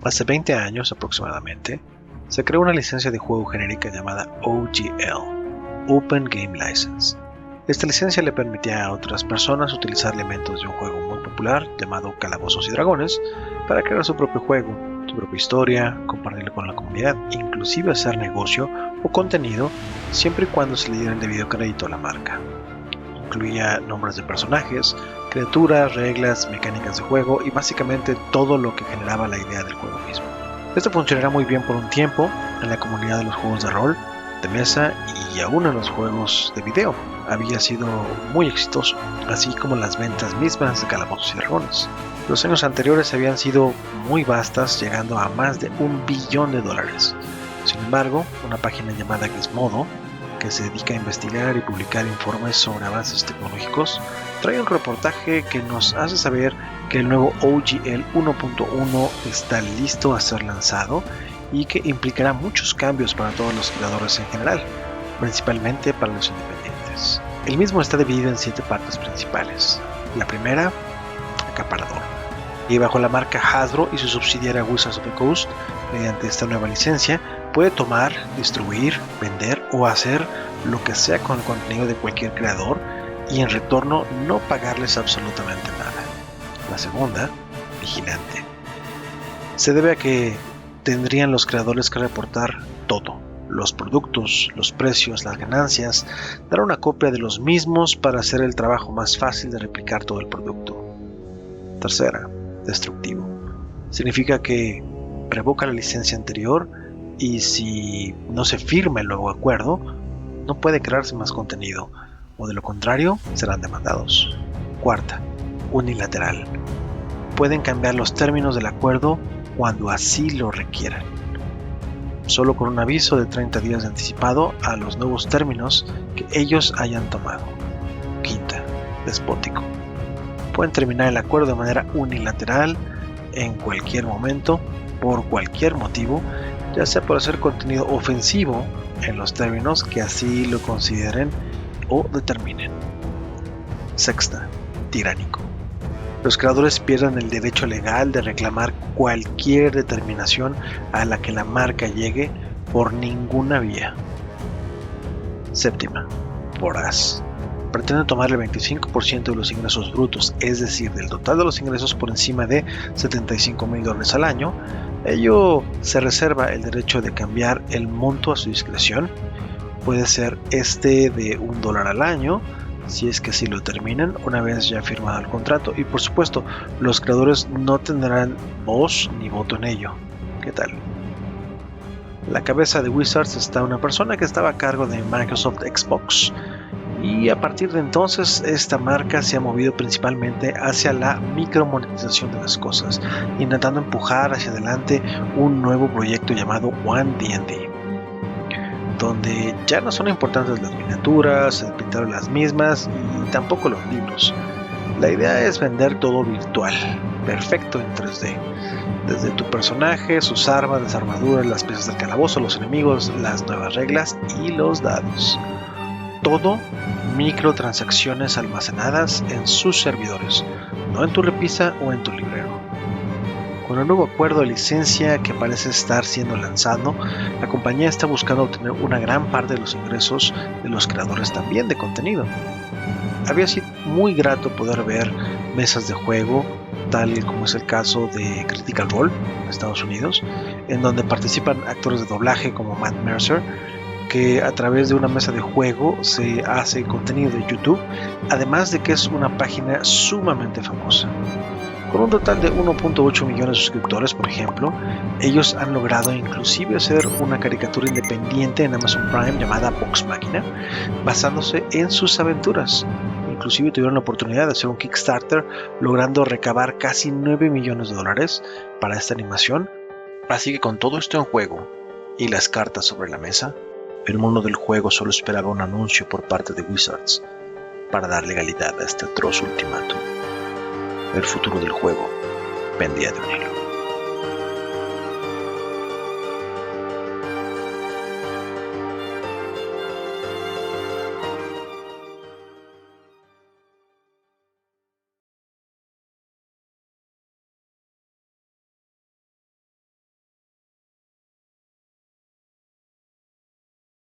Hace 20 años aproximadamente, se creó una licencia de juego genérica llamada OGL, Open Game License. Esta licencia le permitía a otras personas utilizar elementos de un juego muy popular llamado Calabozos y Dragones para crear su propio juego, su propia historia, compartirlo con la comunidad, inclusive hacer negocio o contenido siempre y cuando se le diera el debido crédito a la marca. Incluía nombres de personajes, criaturas, reglas, mecánicas de juego y básicamente todo lo que generaba la idea del juego mismo. Esto funcionará muy bien por un tiempo en la comunidad de los juegos de rol, de mesa y aún en los juegos de video. Había sido muy exitoso, así como las ventas mismas de Calabozos y Dragones. Los años anteriores habían sido muy vastas, llegando a más de $1 billón. Sin embargo, una página llamada Gizmodo, que se dedica a investigar y publicar informes sobre avances tecnológicos, trae un reportaje que nos hace saber que el nuevo OGL 1.1 está listo a ser lanzado y que implicará muchos cambios para todos los creadores en general, principalmente para los independientes. El mismo está dividido en 7 partes principales. La primera, acaparador. Y bajo la marca Hasbro y su subsidiaria Wizards of the Coast, mediante esta nueva licencia, puede tomar, distribuir, vender o hacer lo que sea con el contenido de cualquier creador y en retorno no pagarles absolutamente nada. La segunda, vigilante. Se debe a que tendrían los creadores que reportar todo: los productos, los precios, las ganancias, dar una copia de los mismos para hacer el trabajo más fácil de replicar todo el producto. Tercera, destructivo. Significa que revoca la licencia anterior y si no se firma el nuevo acuerdo, no puede crearse más contenido, o de lo contrario, serán demandados. Cuarta, unilateral. Pueden cambiar los términos del acuerdo cuando así lo requieran, solo con un aviso de 30 días de anticipado a los nuevos términos que ellos hayan tomado. Quinta, despótico. Pueden terminar el acuerdo de manera unilateral en cualquier momento, por cualquier motivo, ya sea por hacer contenido ofensivo en los términos que así lo consideren o determinen. Sexta, tiránico. Los creadores pierden el derecho legal de reclamar cualquier determinación a la que la marca llegue por ninguna vía. Séptima, voraz. Pretende tomar el 25% de los ingresos brutos, es decir, del total de los ingresos por encima de $75,000 al año. Ello se reserva el derecho de cambiar el monto a su discreción. Puede ser de $1 al año, si es que así lo determinan una vez ya firmado el contrato, y por supuesto los creadores no tendrán voz ni voto en ello. ¿Qué tal? La cabeza de Wizards está una persona que estaba a cargo de Microsoft Xbox, y a partir de entonces esta marca se ha movido principalmente hacia la micromonetización de las cosas, intentando empujar hacia adelante un nuevo proyecto llamado One D&D, donde ya no son importantes las miniaturas, el pintar las mismas y tampoco los libros. La idea es vender todo virtual, perfecto en 3D. Desde tu personaje, sus armas, las armaduras, las piezas del calabozo, los enemigos, las nuevas reglas y los dados. Todo microtransacciones almacenadas en sus servidores, no en tu repisa o en tu librero. Con el nuevo acuerdo de licencia que parece estar siendo lanzado, la compañía está buscando obtener una gran parte de los ingresos de los creadores también de contenido. Había sido muy grato poder ver mesas de juego, tal como es el caso de Critical Role en Estados Unidos, en donde participan actores de doblaje como Matt Mercer, que a través de una mesa de juego se hace contenido de YouTube, además de que es una página sumamente famosa. Con un total de 1.8 millones de suscriptores, por ejemplo, ellos han logrado inclusive hacer una caricatura independiente en Amazon Prime llamada Vox Machina, basándose en sus aventuras. Inclusive tuvieron la oportunidad de hacer un Kickstarter, logrando recabar casi $9 millones para esta animación. Así que con todo esto en juego y las cartas sobre la mesa, el mundo del juego solo esperaba un anuncio por parte de Wizards para dar legalidad a este atroz ultimátum. El futuro del juego pendía de un hilo.